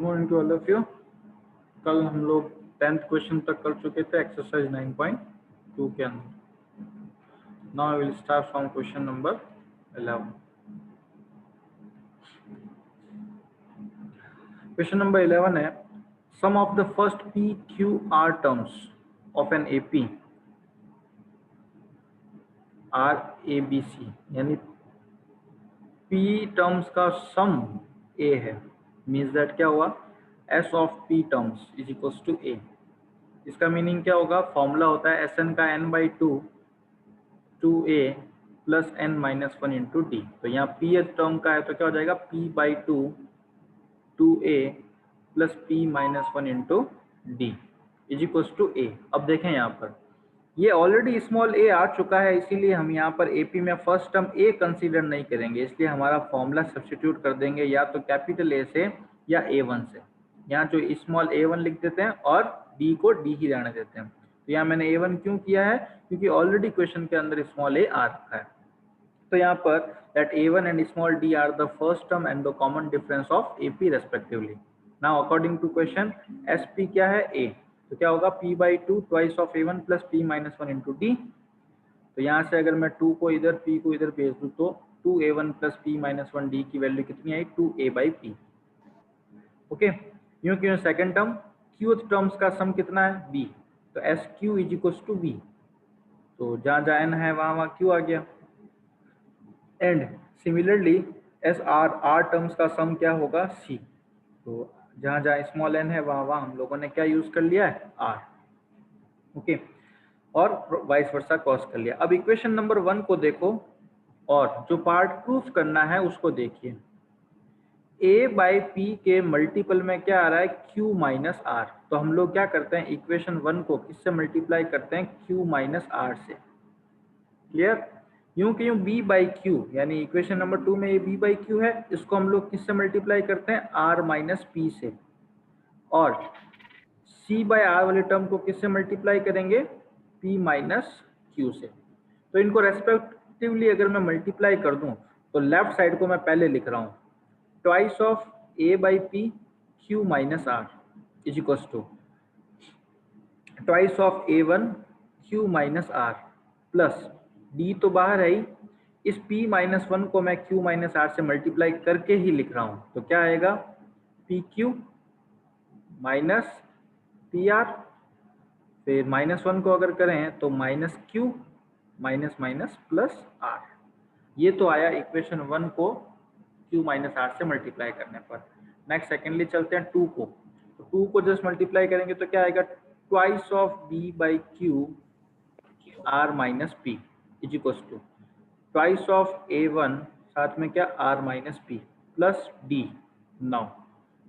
Good morning to all of you. कल हम लोग 10th क्वेश्चन तक कर चुके थे एक्सरसाइज 9.2 के अंदर। Now will start from question number 11। Question number 11 है sum of the first P Q R terms of an AP R A B C, यानी पी टर्म्स का सम ए है। मीन्स दैट क्या हुआ, S of P terms is equals to A. इसका meaning क्या होगा, formula होता है एस एन का n by two A plus N minus one into D. तो यहाँ पी टर्म का है तो क्या हो जाएगा, p by two A plus P minus one into D is equals to A. अब देखें यहाँ पर ये ऑलरेडी स्मॉल a आ चुका है, इसीलिए हम यहाँ पर AP में फर्स्ट टर्म a कंसीडर नहीं करेंगे, इसलिए हमारा फॉर्मूला सब्स्टिट्यूट कर देंगे या तो कैपिटल A से या A1 से। यहाँ जो स्मॉल a1 लिख देते हैं और d को d ही रहने देते हैं। तो यहाँ मैंने a1 क्यों किया है, क्योंकि ऑलरेडी क्वेश्चन के अंदर स्मॉल a आ रखा है। तो यहाँ पर that a1 and small d are the first term and the common difference of AP respectively. Now according to question SP क्या है a, तो क्या होगा p by 2 twice of a1 plus p minus 1 into d। तो यहाँ से अगर मैं 2 को इधर p को इधर भेज दूँ तो 2a1 plus p minus 1 d की वैल्यू कितनी आई, 2a by p। ओके, यूं क्यों सेकंड टर्म q टर्म्स का सम कितना है b, तो S Q is equals to b। तो जहाँ जहाँ n है वहाँ वहाँ q आ गया। And similarly S R terms का सम क्या होगा c। तो जहाँ जहाँ स्मॉल n है वहाँ वहाँ हम लोगों ने क्या यूज कर लिया है, r। ओके, और वाइस वर्सा क्रॉस कर लिया। अब इक्वेशन नंबर 1 को देखो और जो पार्ट प्रूफ करना है उसको देखिए। a बाई पी के मल्टीपल में क्या आ रहा है, q माइनस आर। तो हम लोग क्या करते हैं, इक्वेशन 1 को किससे मल्टीप्लाई करते हैं, q माइनस आर से। क्लियर, यूं कि यूं b बाई क्यू, यानी इक्वेशन नंबर 2 में ये b बाई क्यू है, इसको हम लोग किससे मल्टीप्लाई करते हैं, r माइनस पी से। और c बाई आर वाले टर्म को किससे मल्टीप्लाई करेंगे, p माइनस क्यू से। तो इनको रेस्पेक्टिवली अगर मैं मल्टीप्लाई कर दूं तो लेफ्ट साइड को मैं पहले लिख रहा हूं, twice of a by P Q minus R is equals to twice of a1 Q minus R plus d तो बाहर है ही, इस p माइनस वन को मैं q माइनस आर से मल्टीप्लाई करके ही लिख रहा हूं। तो क्या आएगा, P Q minus P R, फिर माइनस वन को अगर करें तो minus Q minus minus plus R. ये तो आया इक्वेशन 1 को q माइनस आर से मल्टीप्लाई करने पर। नेक्स्ट सेकेंडली चलते हैं 2 को। तो 2 को जस्ट मल्टीप्लाई करेंगे तो क्या आएगा, twice of b by Q R minus P is equals to twice of a1 साथ में क्या, r minus P plus d। Now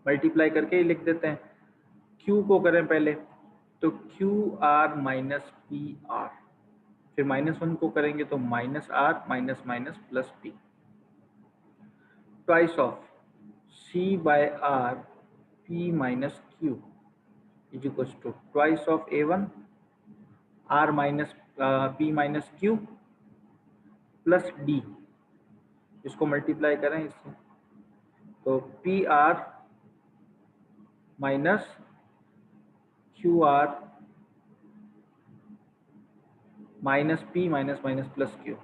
multiply करके ही लिख देते हैं। q को करें पहले तो Q R minus P R, फिर माइनस वन को करेंगे तो minus R minus minus plus P. Twice of C by R P minus Q is equals to twice of A one R minus P minus Q plus D. इसको multiply करें इससे तो P R minus Q R minus P minus minus plus Q.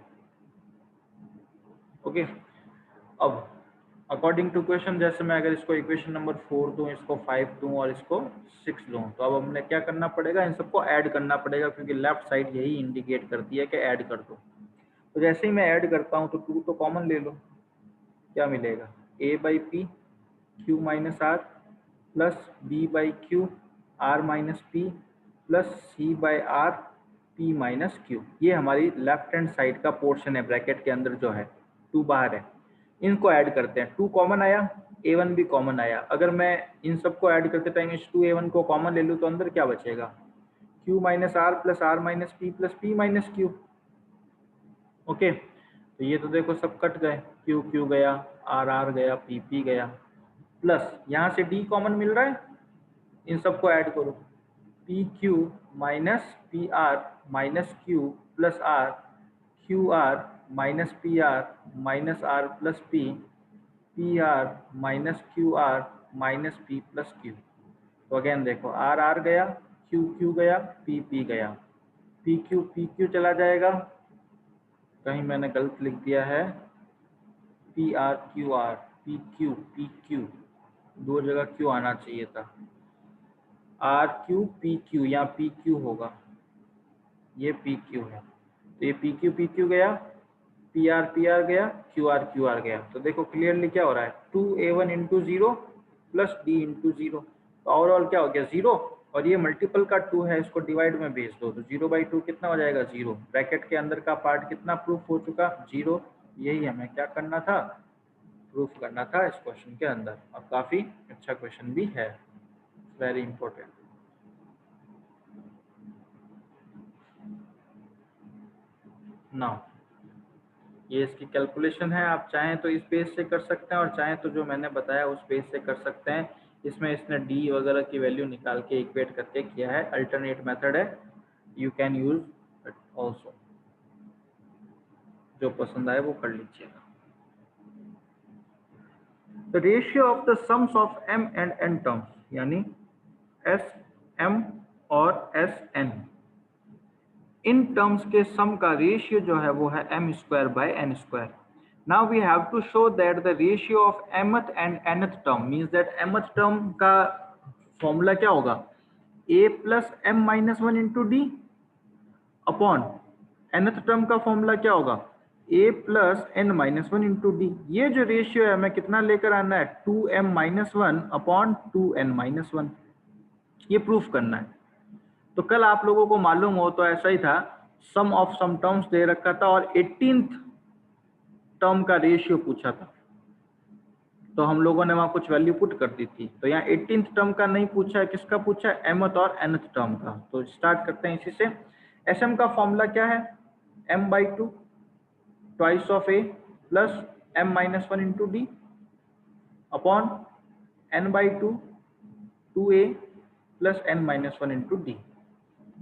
Okay, अब according to question जैसे मैं अगर इसको equation number 4 दूं, इसको 5 दूं और इसको 6 दूं, तो अब हमने क्या करना पड़ेगा, इन सबको ऐड करना पड़ेगा, क्योंकि लेफ्ट साइड यही इंडिकेट करती है कि ऐड कर दो। तो जैसे ही मैं ऐड करता हूं तो 2 तो कॉमन ले लो, क्या मिलेगा, a by P Q minus R plus b by Q R minus P plus c by R P minus Q. ये हमारी लेफ्ट हैंड साइड का पोर्शन है, ब्रैकेट के अंदर जो है 2 बाहर है। इनको ऐड करते हैं, 2 कॉमन आया, a1 भी कॉमन आया। अगर मैं इन सबको ऐड करते टाइम इस 2a1 को कॉमन ले लूँ तो अंदर क्या बचेगा, q minus R plus R minus P minus Q. Okay, तो ये तो देखो सब कट गए, क्यू गया, आर गया, पी गया, प्लस यहाँ से d कॉमन मिल रहा है, इन सबको ऐड करो, P Q minus P R minus Q plus R Q R minus R plus P R minus Q R minus P plus Q. तो अगेन देखो आर आर गया, क्यू क्यू गया, P P गया, P Q चला जाएगा, कहीं मैंने गलत लिख दिया है, पी आर, पी क्यू, दो जगह क्यू आना चाहिए था, आर क्यू पी क्यू, यहाँ पी क्यू होगा, ये पी क्यू है, तो ये पी क्यू गया, पी आर गया, क्यू आर गया। तो देखो क्लियरली क्या हो रहा है, 2a1 into zero plus D into zero, तो ओवरऑल क्या हो गया 0, और ये मल्टीपल का 2 है, इसको डिवाइड में भेज दो, तो 0/2 कितना हो जाएगा 0, ब्रैकेट के अंदर का पार्ट कितना प्रूफ हो चुका 0। यही हमें क्या करना था, प्रूफ करना था इस क्वेश्चन के अंदर, और काफी अच्छा क्वेश्चन भी है, वेरी इंपॉर्टेंट। नाउ ये इसकी कैलकुलेशन है, आप चाहें तो इस पेज से कर सकते हैं और चाहें तो जो मैंने बताया उस पेज से कर सकते हैं। इसमें इसने डी वगैरह की वैल्यू निकाल के इक्वेट करके किया है, अल्टरनेट मेथड है, you can use it also, जो पसंद आए वो कर लीजिएगा। The ratio of the sums of M and N terms, यानी एस एम और एस एन, इन टर्म्स के सम का रेशियो जो है वो है m square by n square. Now we have to show that the ratio of mth and nth term means that mth term का फॉर्मूला क्या होगा, a plus m minus one into D upon nth term का formula क्या होगा, a plus n minus one into D. ये जो ratio है हमें कितना लेकर आना है, 2m minus one upon 2n minus one, ये प्रूफ करना है। तो कल आप लोगों को मालूम हो तो ऐसा ही था, सम ऑफ सम टर्म्स दे रखा था और 18th टर्म का रेशियो पूछा था, तो हम लोगों ने वहां कुछ वैल्यू पुट कर दी थी। तो यहाँ 18th टर्म का नहीं पूछा है, किसका पूछा है, mth और nth टर्म का। तो स्टार्ट करते हैं इसी से। sm का फॉर्मूला क्या है, m/2 twice of a plus m minus one into D upon n/2 2a plus n minus one into D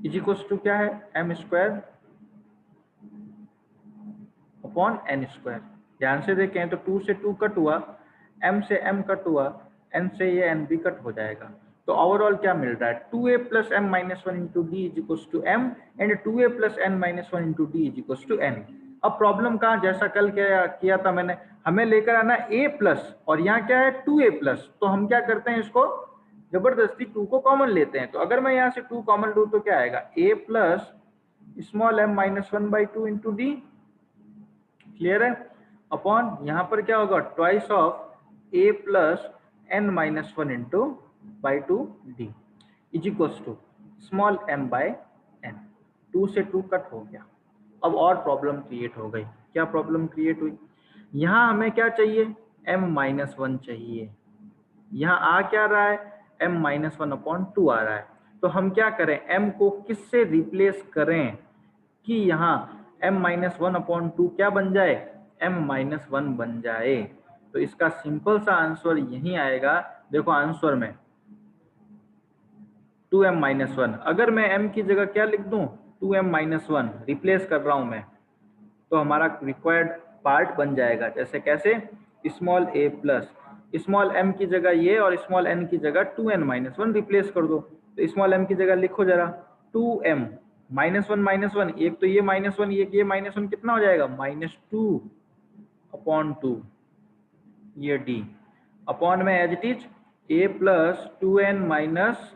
is equals to क्या है, m square upon n square. ध्यान से देखें तो 2 से 2 कट हुआ, m से m कट हुआ, n से ये n भी कट हो जाएगा। तो ओवरऑल क्या मिल रहा है, 2a plus m minus one into D is equals to m and 2a plus n minus one into D is equals to n। अब प्रॉब्लम का जैसा कल किया था मैंने, हमें लेकर आना a प्लस और यहाँ क्या है 2a प्लस, तो हम क्या करते हैं, इसको जबरदस्ती 2 को कॉमन लेते हैं। तो अगर मैं यहाँ से 2 कॉमन लूँ तो क्या आएगा, a plus small m minus one by two into D, clear है, अपॉन यहाँ पर क्या होगा, twice of a plus n minus one into by two D is equals to small m by n। 2 से 2 कट हो गया। अब और प्रॉब्लम क्रिएट हो गई। क्या प्रॉब्लम क्रिएट हुई, यहाँ हमें क्या चाहिए, m माइनस वन चाहिए, यहाँ आ क्या रहा है, m minus one upon two आ रहा है। तो हम क्या करें, m को किससे रिप्लेस करें कि यहाँ m minus one upon to क्या बन जाए, m माइनस वन बन जाए। तो इसका सिंपल सा आंसर यही आएगा, देखो आंसर में 2m माइनस वन, अगर मैं m की जगह क्या लिख दूं, 2m माइनस वन रिप्लेस कर रहा हूं मैं, तो हमारा रिक्वायर्ड पार्ट बन जाएगा। जैसे कैसे, small a plus small m की जगह ये और स्मॉल n की जगह 2n माइनस वन रिप्लेस कर दो। तो स्मॉल m की जगह लिखो जरा 2m माइनस वन, एक तो ये माइनस वन, एक ये माइनस वन, कितना हो जाएगा -2 अपॉन 2, ये d अपॉन में as it is a plus 2n minus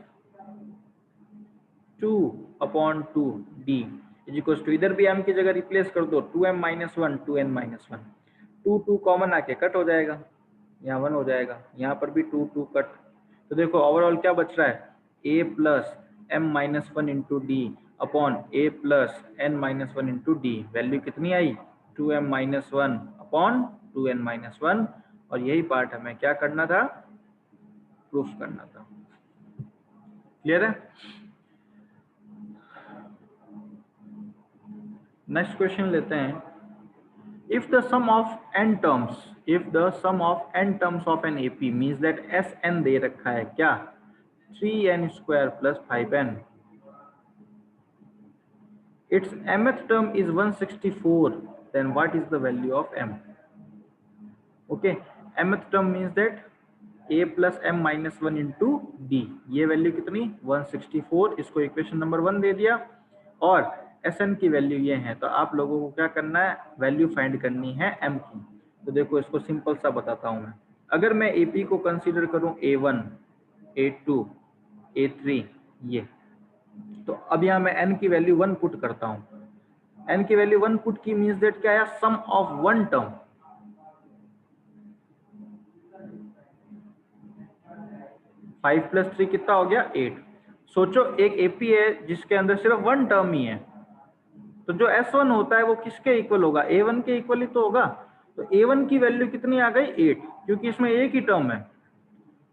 2 अपॉन 2 d इज इक्वल टू, इधर भी m की जगह रिप्लेस कर दो, 2m minus one 2n minus one, 2 common आके कट हो जाएगा, यहाँ 1 हो जाएगा, यहाँ पर भी 2 कट। तो देखो ओवरऑल क्या बच रहा है, a plus m minus one into D upon a plus n minus one into D, value कितनी आई, 2m minus one upon 2n minus one, और यही पार्ट हमें क्या करना था, प्रूफ करना था। क्लियर है। नेक्स्ट क्वेश्चन लेते हैं, if the sum of n terms of an AP means that Sn दे रखा है क्या, 3n square plus 5n, its mth term is 164, then what is the value of m? Okay, mth term means that a plus M minus one into D, ये value कितनी 164, इसको equation number 1 दे दिया, और S N की value ये है। तो आप लोगों को क्या करना है, वैल्यू फाइंड करनी है एम की। तो देखो इसको सिंपल सा बताता हूं मैं। अगर मैं एपी को कंसीडर करूं a1, a2, a3 ये, तो अब यहाँ मैं n की वैल्यू 1 पुट करता हूं। n की वैल्यू 1 पुट की मींस दैट क्या आया, सम ऑफ वन टर्म। 5 प्लस 3 कितना हो गया 8। सोचो एक एपी है जिसके अंदर सिर्फ वन टर्म ही है, तो जो S1 होता है वो किसके इक्वल होगा, A1 के इक्वल ही तो होगा। तो A1 की वैल्यू कितनी आ गई 8, क्योंकि इसमें एक ही टर्म है।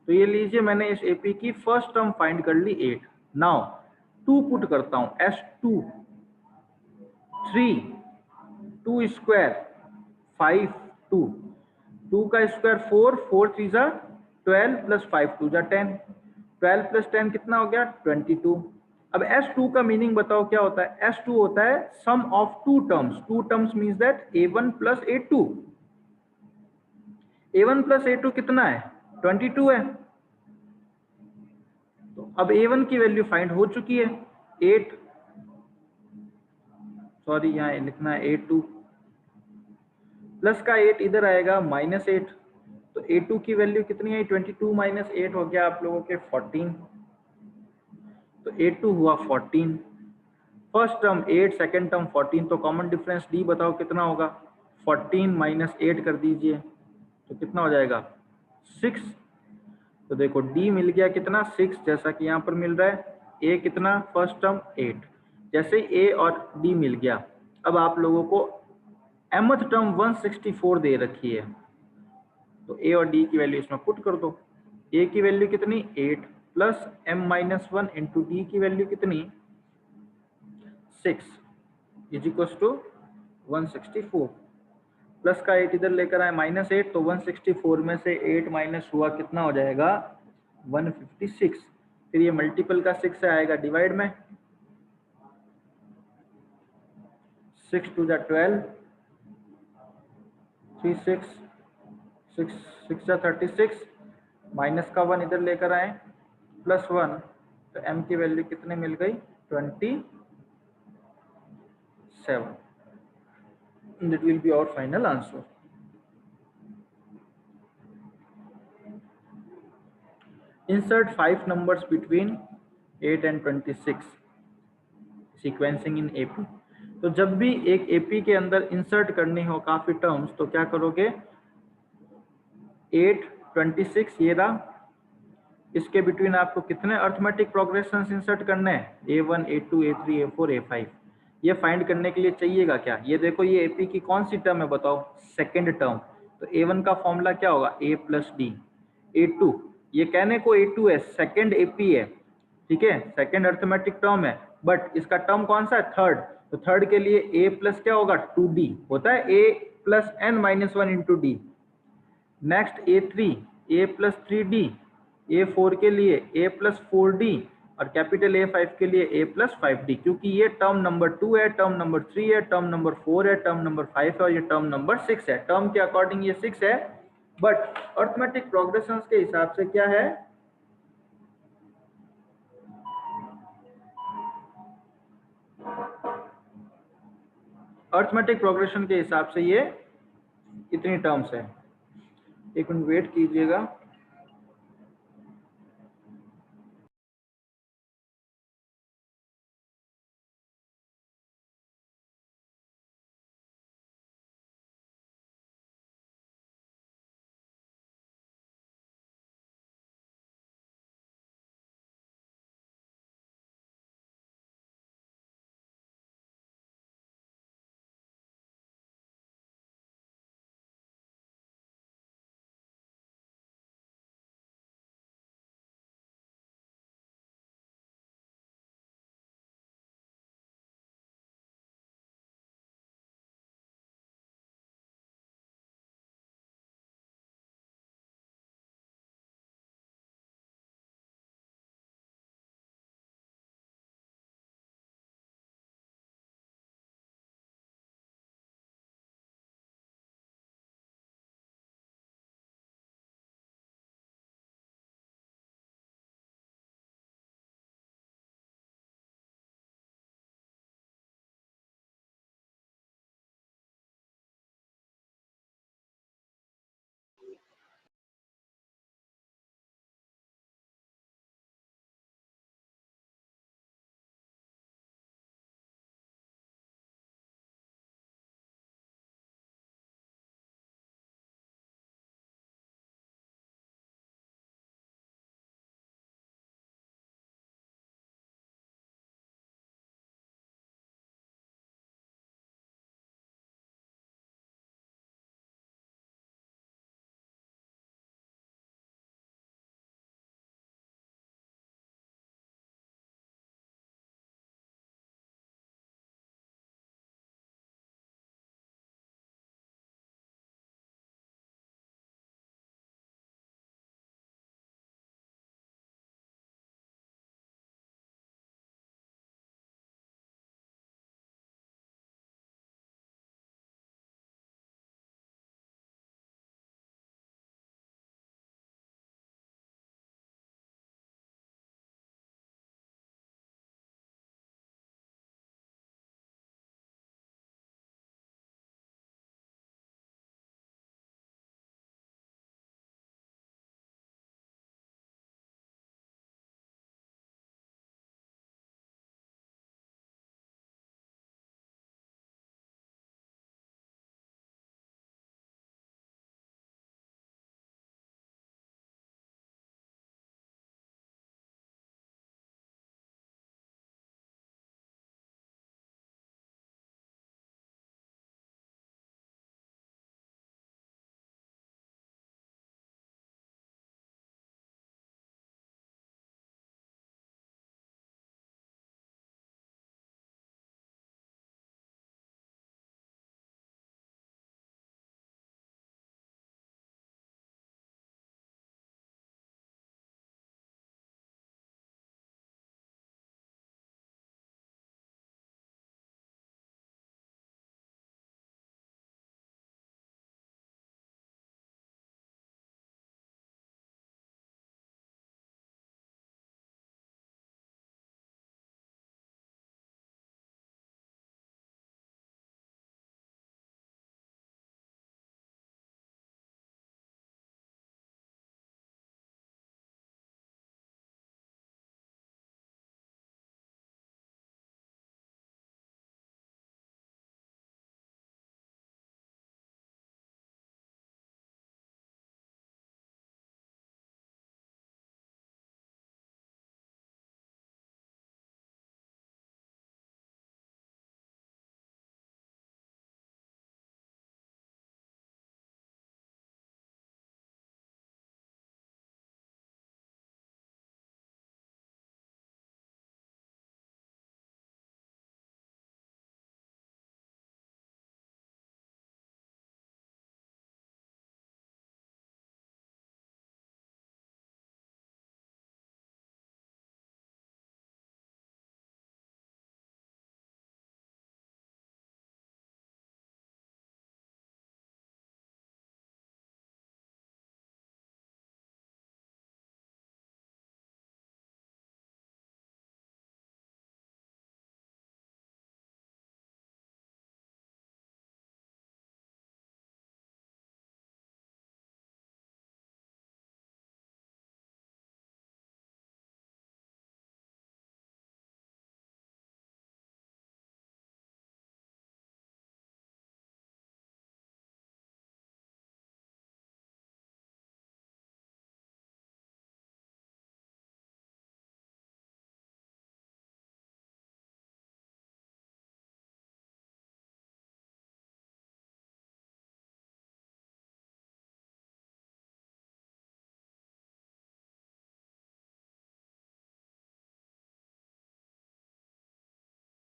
तो ये लीजिए मैंने इस एपी की फर्स्ट टर्म फाइंड कर ली 8। नाउ 2 पुट करता हूं, S2 3 2 स्क्वायर 5 2 2 का स्क्वायर 4 4 3 जा 12 प्लस 5 2 जा 10, 12 प्लस 10 कितना हो गया 22। अब S2 का मीनिंग बताओ क्या होता है, S2 होता है sum of two terms. Two terms means that A1 plus A2। A1 plus A2 कितना है 22 है। तो अब A1 की वैल्यू फाइंड हो चुकी है 8, सॉरी यहाँ लिखना है A2 प्लस का 8 इधर आएगा माइनस 8। तो A2 की वैल्यू कितनी है 22 माइनस 8 हो गया आप लोगों के 14। तो A2 हुआ 14, फर्स्ट टर्म 8 सेकंड टर्म 14, तो कॉमन डिफरेंस D बताओ कितना होगा, 14 माइनस 8 कर दीजिए तो कितना हो जाएगा 6। तो देखो D मिल गया कितना 6, जैसा कि यहाँ पर मिल रहा है। A कितना फर्स्ट टर्म 8, जैसे A और D मिल गया। अब आप लोगों को mth टर्म 164 दे रखी है, तो A और D की वैल्यू इसमें पुट कर दो। A की वैल्यू कितनी 8 plus m minus 1 into D की वैल्यू कितनी 6 इज इक्वल टू 164। प्लस का 8 इधर लेकर आए माइनस 8, तो 164 में से 8 माइनस हुआ कितना हो जाएगा 156। फिर ये मल्टीपल का 6 से आएगा डिवाइड में, 6 2 जा 12, 3 6 6 6 जा 36, माइनस का 1 इधर लेकर आए प्लस 1, तो m की वैल्यू कितने मिल गई 27। That will be our final answer. Insert 5 numbers between 8 and 26. Sequencing in AP. तो जब भी एक AP के अंदर इंसर्ट करनी हो काफी टर्म्स, तो क्या करोगे 8 26 ये रहा, इसके बिटवीन आपको कितने अर्थमेटिक प्रोग्रेशन इंसर्ट करने हैं A1 A2 A3 A4 A5। ये फाइंड करने के लिए चाहिएगा क्या, ये देखो ये एपी की कौन सी टर्म है बताओ, सेकंड टर्म। तो A1 का फॉर्मूला क्या होगा A प्लस डी। A2 ये कहने को A2 है, सेकंड एपी है, ठीक है, सेकंड अर्थमेटिक टर्म है, बट इसका टर्म कौन सा है थर्ड। तो थर्ड के लिए A प्लस क्या होगा 2D होता है, A plus n minus 1 into D. Next A3 A plus 3D, A4 के लिए A प्लस 4D, और कैपिटल A5 के लिए A प्लस 5D, क्योंकि ये टर्म नंबर 2 है, टर्म नंबर 3 है, टर्म नंबर 4 है, टर्म नंबर 5 है, और ये टर्म नंबर 6 है। टर्म के अकॉर्डिंग ये 6 है, बट अर्थमेटिक प्रोग्रेशन के हिसाब से क्या है अर्थमेटिक प्रोग्रेशन के हिसाब से ये इतनी टर्म्स है। एक मिनट वेट कीजिएगा।